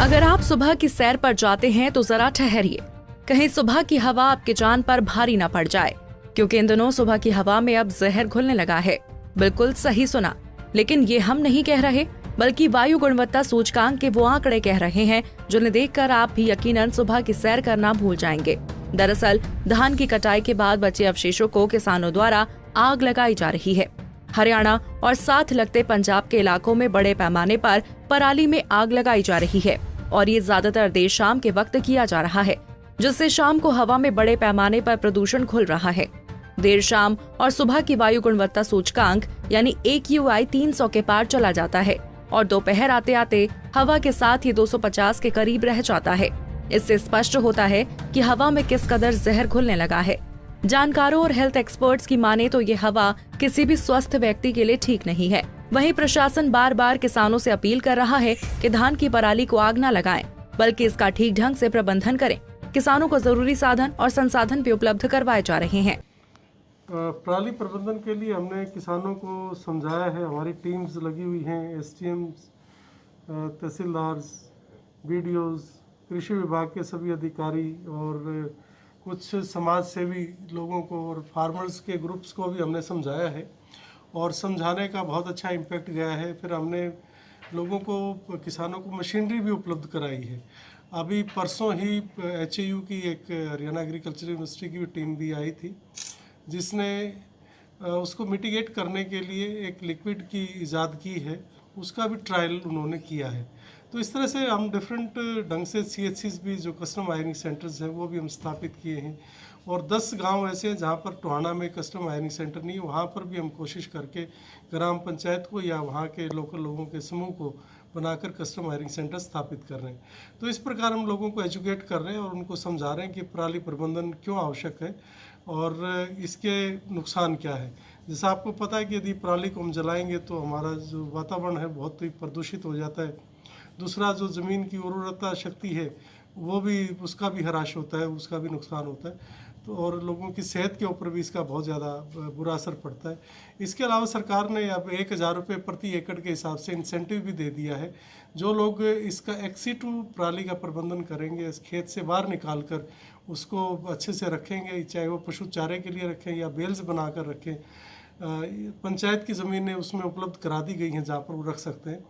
अगर आप सुबह की सैर पर जाते हैं तो जरा ठहरिए, कहीं सुबह की हवा आपकी जान पर भारी न पड़ जाए, क्योंकि इन दिनों सुबह की हवा में अब जहर घुलने लगा है। बिल्कुल सही सुना, लेकिन ये हम नहीं कह रहे, बल्कि वायु गुणवत्ता सूचकांक के वो आंकड़े कह रहे हैं, जिन्हें देखकर आप भी यकीनन सुबह की सैर करना भूल जाएंगे। दरअसल धान की कटाई के बाद बचे अवशेषों को किसानों द्वारा आग लगाई जा रही है। हरियाणा और साथ लगते पंजाब के इलाकों में बड़े पैमाने पर पराली में आग लगाई जा रही है और ये ज्यादातर देर शाम के वक्त किया जा रहा है, जिससे शाम को हवा में बड़े पैमाने पर प्रदूषण घुल रहा है। देर शाम और सुबह की वायु गुणवत्ता सूचकांक यानी AQI 300 के पार चला जाता है और दोपहर आते आते हवा के साथ ही 250 के करीब रह जाता है। इससे स्पष्ट होता है कि हवा में किस कदर जहर घुलने लगा है। जानकारों और हेल्थ एक्सपर्ट्स की माने तो ये हवा किसी भी स्वस्थ व्यक्ति के लिए ठीक नहीं है। वहीं प्रशासन बार बार किसानों से अपील कर रहा है कि धान की पराली को आग न लगाएं, बल्कि इसका ठीक ढंग से प्रबंधन करें। किसानों को जरूरी साधन और संसाधन भी उपलब्ध करवाए जा रहे हैं। पराली प्रबंधन के लिए हमने किसानों को समझाया है। हमारी टीम्स लगी हुई हैं, SDMs, तहसीलदार्स, BDOs, कृषि विभाग के सभी अधिकारी और कुछ समाज सेवी लोगों को और फार्मर्स के ग्रुप्स को भी हमने समझाया है और समझाने का बहुत अच्छा इम्पैक्ट गया है। फिर हमने लोगों को, किसानों को मशीनरी भी उपलब्ध कराई है। अभी परसों ही HAU की एक हरियाणा एग्रीकल्चर यूनिवर्सिटी की भी टीम भी आई थी, जिसने उसको मिटिगेट करने के लिए एक लिक्विड की इजाद की है। उसका भी ट्रायल उन्होंने किया है। तो इस तरह से हम डिफरेंट ढंग से CHCs भी, जो कस्टम आयरनिंग सेंटर्स हैं, वो भी हम स्थापित किए हैं। और 10 गांव ऐसे हैं जहां पर टोहाना में कस्टम आयरनिंग सेंटर नहीं है, वहां पर भी हम कोशिश करके ग्राम पंचायत को या वहां के लोकल लोगों के समूह को बनाकर कस्टम आयरनिंग सेंटर स्थापित कर रहे हैं। तो इस प्रकार हम लोगों को एजुकेट कर रहे हैं और उनको समझा रहे हैं कि पराली प्रबंधन क्यों आवश्यक है और इसके नुकसान क्या है। जैसा आपको पता है कि यदि पराली को हम जलाएंगे तो हमारा जो वातावरण है बहुत ही प्रदूषित हो जाता है। दूसरा, जो ज़मीन की उर्वरता शक्ति है वो भी, उसका भी ह्रास होता है, उसका भी नुकसान होता है। तो और लोगों की सेहत के ऊपर भी इसका बहुत ज़्यादा बुरा असर पड़ता है। इसके अलावा सरकार ने अब 1000 रुपये प्रति एकड़ के हिसाब से इंसेंटिव भी दे दिया है। जो लोग इसका एक्सीटू पराली का प्रबंधन करेंगे, इस खेत से बाहर निकाल कर उसको अच्छे से रखेंगे, चाहे वो पशु चारे के लिए रखें या बेल्स बना कर रखें। पंचायत की ज़मीनें उसमें उपलब्ध करा दी गई हैं जहाँ पर वो रख सकते हैं।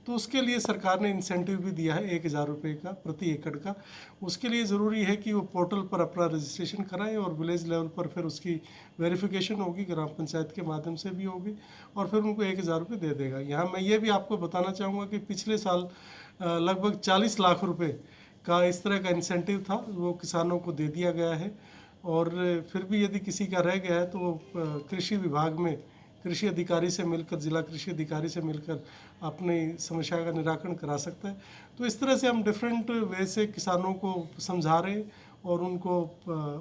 तो उसके लिए सरकार ने इंसेंटिव भी दिया है 1000 रुपये का प्रति एकड़ का। उसके लिए ज़रूरी है कि वो पोर्टल पर अपना रजिस्ट्रेशन कराएं और विलेज लेवल पर फिर उसकी वेरिफिकेशन होगी, ग्राम पंचायत के माध्यम से भी होगी और फिर उनको 1000 रुपये दे देगा। यहाँ मैं ये भी आपको बताना चाहूँगा कि पिछले साल लगभग 40 लाख रुपये का इस तरह का इंसेंटिव था, वो किसानों को दे दिया गया है। और फिर भी यदि किसी का रह गया है तो वो कृषि विभाग में कृषि अधिकारी से मिलकर, जिला कृषि अधिकारी से मिलकर अपनी समस्या का निराकरण करा सकता है। तो इस तरह से हम डिफरेंट वे से किसानों को समझा रहे हैं और उनको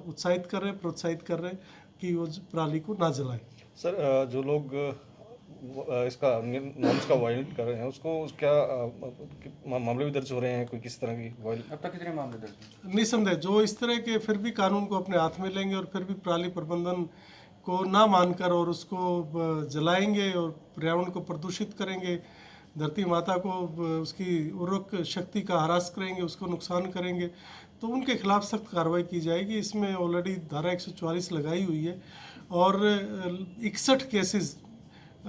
उत्साहित कर रहे हैं, प्रोत्साहित कर रहे हैं कि वो पराली को ना जलाएं। सर, जो लोग इसका नॉर्म्स का वायलेट कर रहे हैं, उसको क्या मामले भी दर्ज हो रहे हैं? कोई किस तरह की अब तक कितने मामले दर्ज? निसंदेह जो इस तरह के फिर भी कानून को अपने हाथ में लेंगे और फिर भी पराली प्रबंधन को ना मानकर और उसको जलाएंगे और पर्यावरण को प्रदूषित करेंगे, धरती माता को उसकी उर्वरक शक्ति का ह्रास करेंगे, उसको नुकसान करेंगे, तो उनके खिलाफ सख्त कार्रवाई की जाएगी। इसमें ऑलरेडी धारा 144 लगाई हुई है और 61 केसेस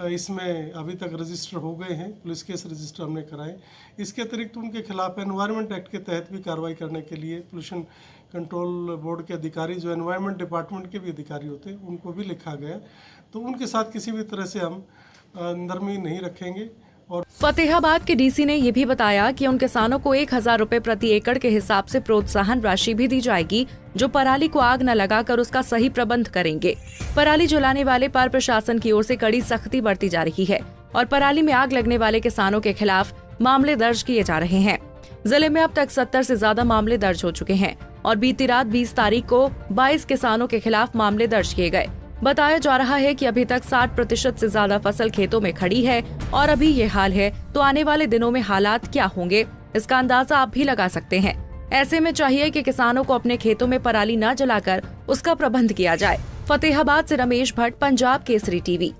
इसमें अभी तक रजिस्टर हो गए हैं, पुलिस केस रजिस्टर हमने कराए। इसके अतिरिक्त उनके खिलाफ एनवायरनमेंट एक्ट के तहत भी कार्रवाई करने के लिए पोल्यूशन कंट्रोल बोर्ड के अधिकारी, जो एनवायरनमेंट डिपार्टमेंट के भी अधिकारी होते हैं, उनको भी लिखा गया। तो उनके साथ किसी भी तरह से हम नरमी नहीं रखेंगे। और फतेहाबाद के DC ने ये भी बताया कि उन किसानों को 1000 रुपये प्रति एकड़ के हिसाब से प्रोत्साहन राशि भी दी जाएगी, जो पराली को आग न लगाकर उसका सही प्रबंध करेंगे। पराली जलाने वाले पर प्रशासन की ओर से कड़ी सख्ती बरती जा रही है और पराली में आग लगने वाले किसानों के खिलाफ मामले दर्ज किए जा रहे हैं। जिले में अब तक 70 से ज्यादा मामले दर्ज हो चुके हैं और बीती रात 20 तारीख को 22 किसानों के खिलाफ मामले दर्ज किए गए। बताया जा रहा है कि अभी तक 60% से ज्यादा फसल खेतों में खड़ी है और अभी ये हाल है तो आने वाले दिनों में हालात क्या होंगे, इसका अंदाजा आप भी लगा सकते हैं। ऐसे में चाहिए कि किसानों को अपने खेतों में पराली न जलाकर उसका प्रबंध किया जाए। फतेहाबाद से रमेश भट्ट, पंजाब केसरी TV।